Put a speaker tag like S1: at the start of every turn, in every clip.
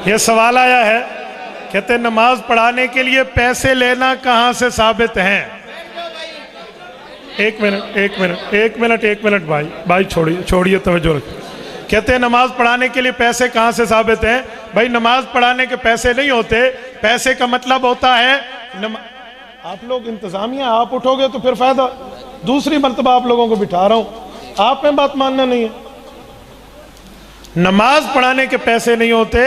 S1: یہ سوال آیا ہے، کہتے ہیں نماز پڑھانے کے لیے پیسے لینا کہاں سے ثابت ہیں؟ ایک منٹ بھائی چھوڑیے توجہ رکھیں۔ کہتے ہیں نماز پڑھانے کے لیے پیسے کہاں سے ثابت ہیں؟ بھائی نماز پڑھانے کے پیسے نہیں ہوتے، پیسے کا مطلب ہوتا ہے آپ لوگ انتظامیہ آپ اٹھو گے تو پھر فائدہ، دوسری مرتبہ آپ لوگوں کو بٹھا رہا ہوں، آپ میں بات ماننا نہیں ہے۔ نماز پڑھانے کے پیسے نہیں ہوتے،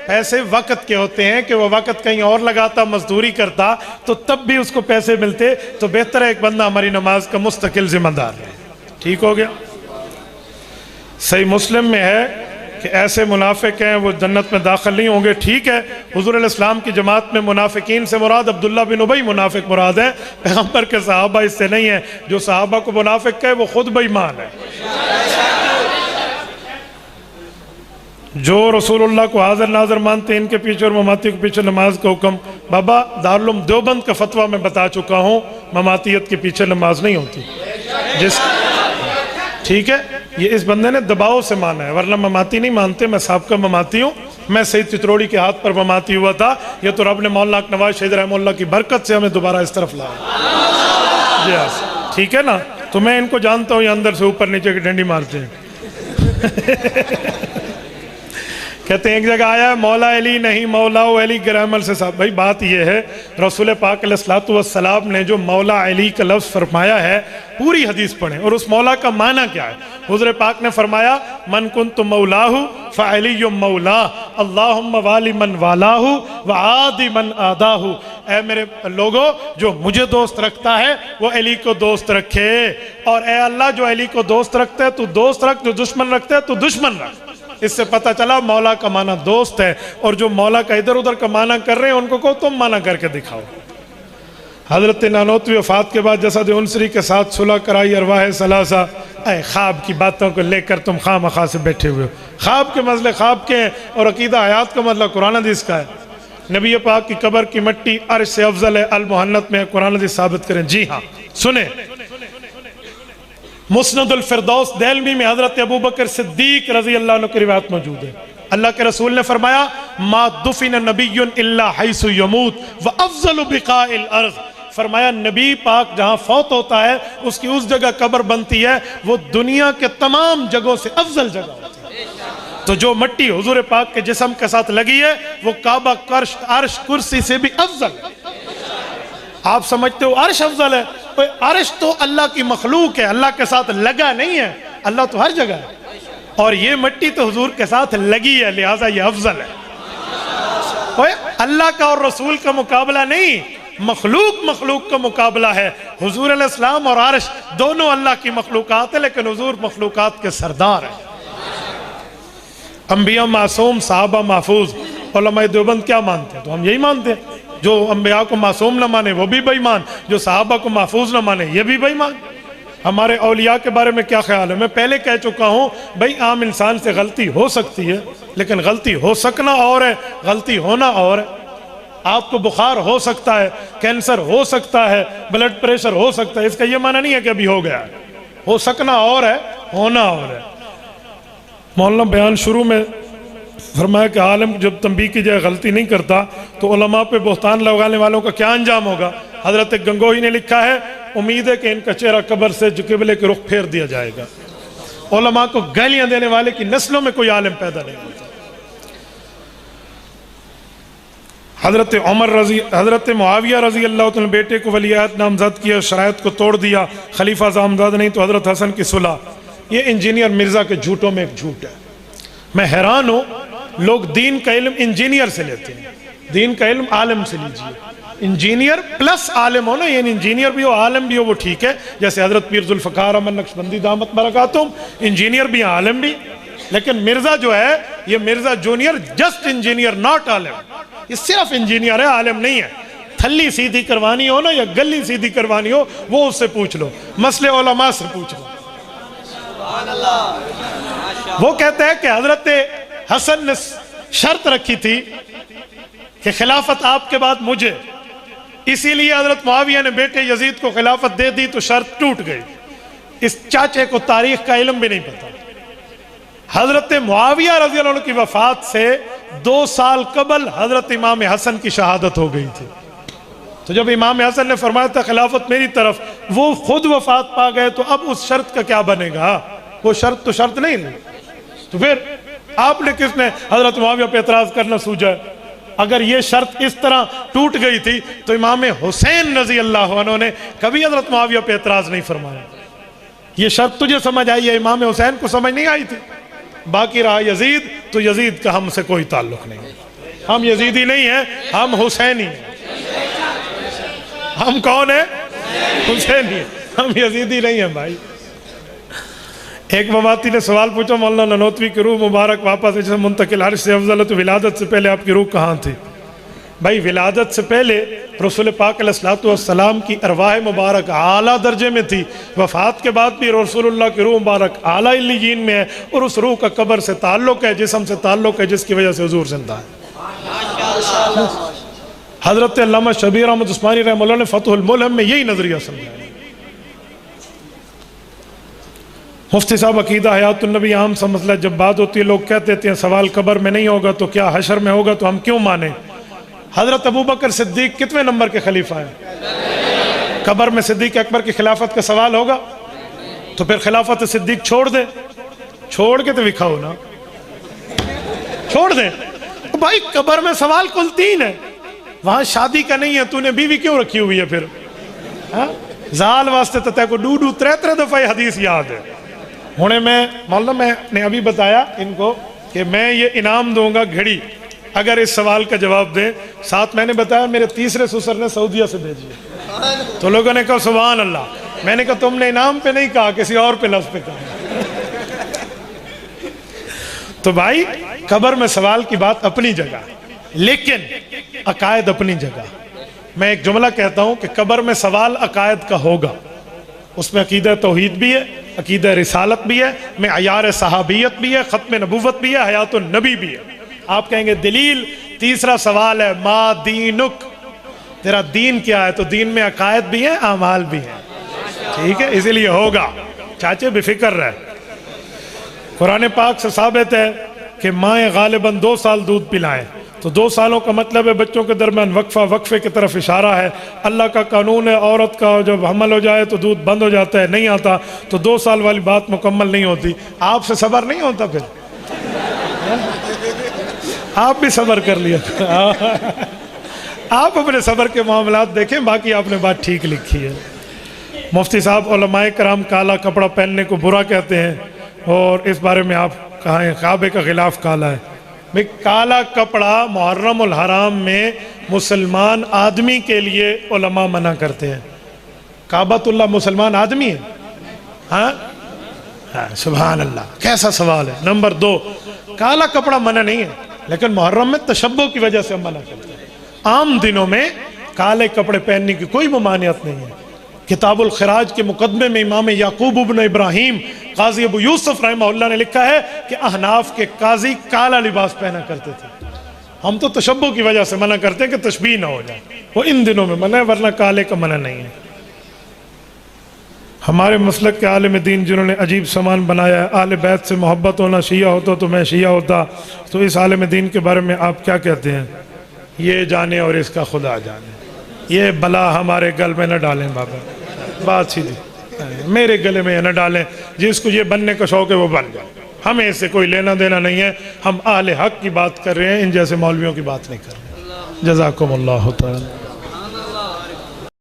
S1: پیسے وقت کے ہوتے ہیں کہ وہ وقت کہیں اور لگاتا، مزدوری کرتا تو تب بھی اس کو پیسے ملتے، تو بہتر ہے ایک بندہ ہماری نماز کا مستقل ذمہ دار ہے۔ ٹھیک ہو گیا؟ صحیح مسلم میں ہے کہ ایسے منافق ہیں وہ جنت میں داخل نہیں ہوں گے۔ ٹھیک ہے، حضور علیہ السلام کی جماعت میں منافقین سے مراد عبداللہ بن ابی منافق مراد ہے، پیغمبر کے صحابہ اس سے نہیں ہیں۔ جو صحابہ کو منافق کہے وہ خود بے ایمان ہے۔ جو رسول اللہ کو حاضر ناظر مانتے ہیں ان کے پیچھے اور مماتی کے پیچھے نماز کا حکم، بابا دارالعلوم دیوبند کا فتویٰ میں بتا چکا ہوں، مماتیت کے پیچھے نماز نہیں ہوتی۔ ٹھیک ہے، یہ اس بندے نے دباؤ سے مانا ہے، ورنہ مماتی نہیں مانتے۔ میں سابقہ مماتی ہوں، میں سید چتروڑی کے ہاتھ پر مماتی ہوا تھا، یہ تو رب نے مولانا نواز شہید رحمہ اللہ کی برکت سے ہمیں دوبارہ اس طرف لایا۔ جی ہاں، ٹھیک ہے نا؟ تو میں ان کو جانتا ہوں، یہ اندر سے اوپر نیچے کی ڈنڈی مارتے ہیں۔ کہتے ہیں ایک جگہ آیا ہے مولا علی نہیں مولا علی گرامر سے صاحب۔ بھائی بات یہ ہے، رسول پاک علیہ الصلوۃ والسلام نے جو مولا علی کا لفظ فرمایا ہے، پوری حدیث پڑھیں اور اس مولا کا معنی کیا ہے۔ حضور پاک نے فرمایا من کنت مولاہ فعلی مولا اللہم والی من والاہ وعادی من آداہ۔ اے میرے لوگوں، جو مجھے دوست رکھتا ہے وہ علی کو دوست رکھے، اور اے اللہ جو علی کو دوست رکھتا ہے تو دوست رکھ، جو دشمن رکھتا ہے تو دشمن رکھ۔ اس سے پتہ چلا مولا کا معنی دوست ہے، اور جو مولا کا ادھر ادھر کا معنی کر رہے ہیں ان کو کہو تم معنی کر کے دکھاؤ۔ حضرت نانوتوی وفات کے بعد جسد انصری کے ساتھ صلح کرائی ارواح ثلاثہ۔ اے خواب کی باتوں کو لے کر تم خواہ مخواہ سے بیٹھے ہوئے ہو، خواب کے مسئلے خواب کے ہیں اور عقیدہ حیات کا مسئلہ قرآن حدیث کا ہے۔ نبی پاک کی قبر کی مٹی عرش سے افضل ہے، المحنت میں قرآن حدیث ثابت کریں۔ جی ہاں، سنیں، مسند الفردوس دہلوی میں حضرت ابوبکر صدیق رضی اللہ عنہ کی روایت موجود ہے۔ اللہ کے رسول نے فرمایا ما دفن نبی الا حیث یموت وافضل بقاء الارض۔ فرمایا نبی پاک جہاں فوت ہوتا ہے اس کی اس جگہ قبر بنتی ہے، وہ دنیا کے تمام جگہوں سے افضل جگہ ہوتی ہے۔ تو جو مٹی حضور پاک کے جسم کے ساتھ لگی ہے وہ کعبہ، عرش، کرسی سے بھی افضل ہے۔ آپ سمجھتے ہو عرش افضل ہے؟ عرش تو اللہ کی مخلوق ہے، اللہ کے ساتھ لگا نہیں ہے، اللہ تو ہر جگہ ہے، اور یہ مٹی تو حضور کے ساتھ لگی ہے، لہٰذا یہ افضل ہے۔ اللہ کا اور رسول کا مقابلہ نہیں، مخلوق کا مقابلہ ہے۔ حضور علیہ السلام اور عرش دونوں اللہ کی مخلوقات ہیں، لیکن حضور مخلوقات کے سردار ہیں۔ انبیاء معصوم، صحابہ محفوظ۔ علماء دیوبند کیا مانتے ہیں؟ تو ہم یہی مانتے ہیں، جو انبیاء کو معصوم نہ مانے وہ بھی بے ایمان، جو صحابہ کو محفوظ نہ مانے یہ بھی بے ایمان۔ ہمارے اولیاء کے بارے میں کیا خیال ہے؟ میں پہلے کہہ چکا ہوں، بھئی عام انسان سے غلطی ہو سکتی ہے، لیکن غلطی ہو سکنا اور ہے، غلطی ہونا اور ہے۔ آپ کو بخار ہو سکتا ہے، کینسر ہو سکتا ہے، بلڈ پریشر ہو سکتا ہے، اس کا یہ معنی نہیں ہے کہ ابھی ہو گیا ہے۔ ہو سکنا اور ہے، ہونا اور ہے۔ مولانا بیان شروع میں فرمایا کہ عالم جب تنبیہ کی جائے غلطی نہیں کرتا تو علماء پہ بہتان لگانے والوں کا کیا انجام ہوگا؟ حضرت گنگوہی نے لکھا ہے امید ہے کہ ان کا چہرہ قبر سے قبلے کے رخ پھیر دیا جائے گا۔ علماء کو گالیاں دینے والے کی نسلوں میں کوئی عالم پیدا نہیں ہوتا۔ حضرت معاویہ رضی اللہ عنہ بیٹے کو ولی عہد نامزد کیا، شرائط کو توڑ دیا، خلیفہ نامزد نہیں تو حضرت حسن کی صلح۔ یہ انجینئر مرزا کے جھوٹوں میں ایک جھوٹ ہے۔ میں حیران ہوں، لوگ دین کا علم انجینئر سے لیتے ہیں، دین کا علم عالم سے لیجئے۔ انجینئر پلس عالم ہونا، یعنی انجینئر بھی ہو عالم بھی ہو، وہ ٹھیک ہے، جیسے حضرت پیر ذوالفقار احمد نقشبندی دامت برکاتہم انجینئر بھی ہیں عالم بھی، لیکن مرزا جو ہے یہ Mirza junior just engineer not Alam, یہ صرف انجینئر ہے، عالم نہیں ہے۔ تھلی سیدھی کروانی ہو نا یا گلی سیدھی کروانی ہو وہ اس سے پوچھ لو، مسئلے علماء سے پوچھ لو۔ وہ کہتے ہیں کہ حضرت حسن نے شرط رکھی تھی کہ خلافت آپ کے بعد مجھے، اسی لیے حضرت معاویہ نے بیٹے یزید کو خلافت دے دی تو شرط ٹوٹ گئی۔ اس چاچے کو تاریخ کا علم بھی نہیں پتا۔ حضرت معاویہ رضی اللہ عنہ کی وفات سے 2 سال قبل حضرت امام حسن کی شہادت ہو گئی تھی. تو جب امام حسن نے فرمایا تھا خلافت میری طرف، وہ خود وفات پا گئے، تو اب اس شرط کا کیا بنے گا؟ وہ شرط تو شرط نہیں ہے. تو پھر آپ نے کس نے حضرت معاویہ پہ اعتراض کرنا سوچا ہے؟ اگر یہ شرط اس طرح ٹوٹ گئی تھی تو امام حسین رضی اللہ عنہ نے کبھی حضرت معاویہ پہ اعتراض نہیں فرمایا. یہ شرط تجھے سمجھ آئی ہے، امام حسین کو سمجھ نہیں آئی تھی. باقی رہا یزید، تو یزید کا ہم سے کوئی تعلق نہیں. ہم یزیدی نہیں ہیں، ہم حسینی ہیں. ہم کون ہیں؟ حسینی ہیں، ہم یزیدی نہیں ہیں بھائی. ایک مماتی نے سوال پوچھا، مولانا نانوتوی کی روح مبارک واپس جیسے منتقل عرش سے افضل ہے، تو ولادت سے پہلے آپ کی روح کہاں تھی؟ بھائی ولادت سے پہلے رسول پاک علیہ الصلوۃ والسلام کی ارواح مبارک اعلیٰ درجے میں تھی. وفات کے بعد بھی رسول اللہ کی روح مبارک اعلیٰ علیین میں ہے، اور اس روح کا قبر سے تعلق ہے، جسم سے تعلق ہے، جس کی وجہ سے حضور زندہ ہے. حضرت علامہ شبیر احمد عثمانی رحمہ اللہ نے فتح الملہم میں یہی نظریہ سمجھایا. مفتی صاحب عقیدہ حیات النبی عام سا مسئلہ، جب بات ہوتی ہے لوگ کہتے ہیں سوال قبر میں نہیں ہوگا تو کیا حشر میں ہوگا، تو ہم کیوں مانیں؟ حضرت ابوبکر صدیق کتنے نمبر کے خلیفہ ہیں؟ قبر میں صدیق اکبر کی خلافت کا سوال ہوگا؟ تو پھر خلافت صدیق چھوڑ دیں. چھوڑ کے تو دکھاؤ نا، چھوڑ دیں. بھائی قبر میں سوال کل 3 ہے، وہاں شادی کا نہیں ہے، تو نے بیوی کیوں رکھی ہوئی ہے پھر؟ زال واسطے تو تے کو 2-3 دفعہ حدیث یاد ہے. ہونے مولانا میں نے ابھی بتایا ان کو کہ میں یہ انعام دوں گا گھڑی اگر اس سوال کا جواب دیں. ساتھ میں نے بتایا میرے تیسرے سسر نے سعودیہ سے بھیجی ہے. تو لوگوں نے کہا سبحان اللہ. میں نے کہا تم نے انعام پہ نہیں کہا، کسی اور پہ لفظ پہ کہا. تو بھائی قبر میں سوال کی بات اپنی جگہ، لیکن عقائد اپنی جگہ. میں ایک جملہ کہتا ہوں کہ قبر میں سوال عقائد کا ہوگا. اس میں عقیدہ توحید بھی ہے، عقیدہ رسالت بھی ہے، معیار صحابیت بھی ہے، ختم نبوت بھی ہے، حیات النبی بھی ہے. آپ کہیں گے دلیل؟ تیسرا سوال ہے ما دینک، تیرا دین کیا ہے؟ تو دین میں عقائد بھی ہیں، اعمال بھی ہیں. ٹھیک ہے، اسی لیے ہوگا. چاچے بے فکر رہے. قرآن پاک سے ثابت ہے کہ مائیں غالباً 2 سال دودھ پلائیں. تو 2 سالوں کا مطلب ہے بچوں کے درمیان وقفہ، وقفے کی طرف اشارہ ہے. اللہ کا قانون ہے عورت کا جب حمل ہو جائے تو دودھ بند ہو جاتا ہے، نہیں آتا. تو 2 سال والی بات مکمل نہیں ہوتی. آپ سے صبر نہیں ہوتا پھر؟ آپ بھی صبر کر لیا. آپ اپنے صبر کے معاملات دیکھیں، باقی آپ نے بات ٹھیک لکھی ہے. مفتی صاحب علماء کرام کالا کپڑا پہننے کو برا کہتے ہیں، اور اس بارے میں آپ کہاں ہیں؟ کعبے کا غلاف کالا ہے. بھئی کالا کپڑا محرم الحرام میں مسلمان آدمی کے لیے علماء منع کرتے ہیں. کعبۃ اللہ مسلمان آدمی ہے؟ ہاں سبحان اللہ، کیسا سوال ہے. نمبر 2، کالا کپڑا منع نہیں ہے، لیکن محرم میں تشبہ کی وجہ سے ہم منع کرتے ہیں. عام دنوں میں کالے کپڑے پہننے کی کوئی ممانعت نہیں ہے. کتاب الخراج کے مقدمے میں امام یعقوب ابن ابراہیم قاضی ابو یوسف رحمہ اللہ نے لکھا ہے کہ احناف کے قاضی کالا لباس پہنا کرتے تھے. ہم تو تشبہ کی وجہ سے منع کرتے ہیں کہ تشبیہ نہ ہو جائے. وہ ان دنوں میں منع ہے، ورنہ کالے کا منع نہیں ہے. ہمارے مسلک کے عالم دین جنہوں نے عجیب سامان بنایا ہے، اہل بیت سے محبت ہونا، شیعہ ہوتا تو میں شیعہ ہوتا، تو اس عالم دین کے بارے میں آپ کیا کہتے ہیں؟ یہ جانے اور اس کا خدا جانے. یہ بلا ہمارے گل میں نہ ڈالیں بابا، بات سیدھی. میرے گلے میں نہ ڈالیں. جس کو یہ بننے کا شوق ہے وہ بن جائے، ہمیں اس سے کوئی لینا دینا نہیں ہے. ہم اہل حق کی بات کر رہے ہیں، ان جیسے مولویوں کی بات نہیں کر رہے. جزاکم اللہ تعالی.